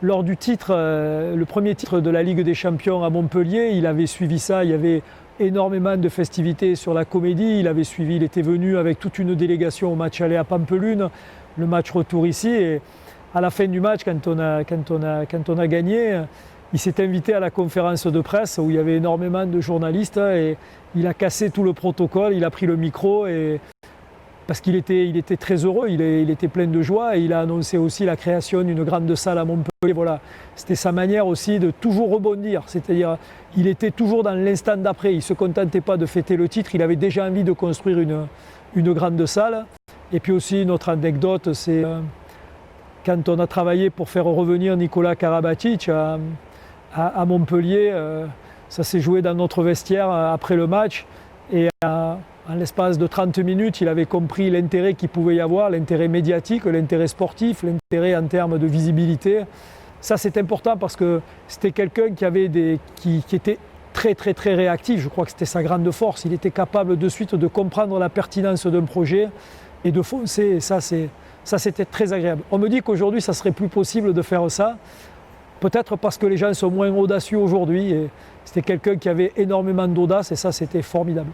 lors du titre, le premier titre de la Ligue des Champions à Montpellier, il avait suivi ça, il y avait énormément de festivités sur la Comédie, il était venu avec toute une délégation au match aller à Pampelune, le match retour ici, et à la fin du match, quand on a gagné, il s'est invité à la conférence de presse où il y avait énormément de journalistes et il a cassé tout le protocole, il a pris le micro parce qu'il était très heureux, il était plein de joie et il a annoncé aussi la création d'une grande salle à Montpellier. Voilà. C'était sa manière aussi de toujours rebondir, c'est-à-dire il était toujours dans l'instant d'après, il ne se contentait pas de fêter le titre, il avait déjà envie de construire une grande salle. Et puis aussi notre anecdote, c'est quand on a travaillé pour faire revenir Nicolas Karabatic à Montpellier, ça s'est joué dans notre vestiaire après le match et en l'espace de 30 minutes, il avait compris l'intérêt qu'il pouvait y avoir, l'intérêt médiatique, l'intérêt sportif, l'intérêt en termes de visibilité. Ça c'est important parce que c'était quelqu'un qui était très très très réactif, je crois que c'était sa grande force, il était capable de suite de comprendre la pertinence d'un projet et de foncer, et ça c'était très agréable. On me dit qu'aujourd'hui ça serait plus possible de faire ça, peut-être parce que les gens sont moins audacieux aujourd'hui, et c'était quelqu'un qui avait énormément d'audace et ça c'était formidable.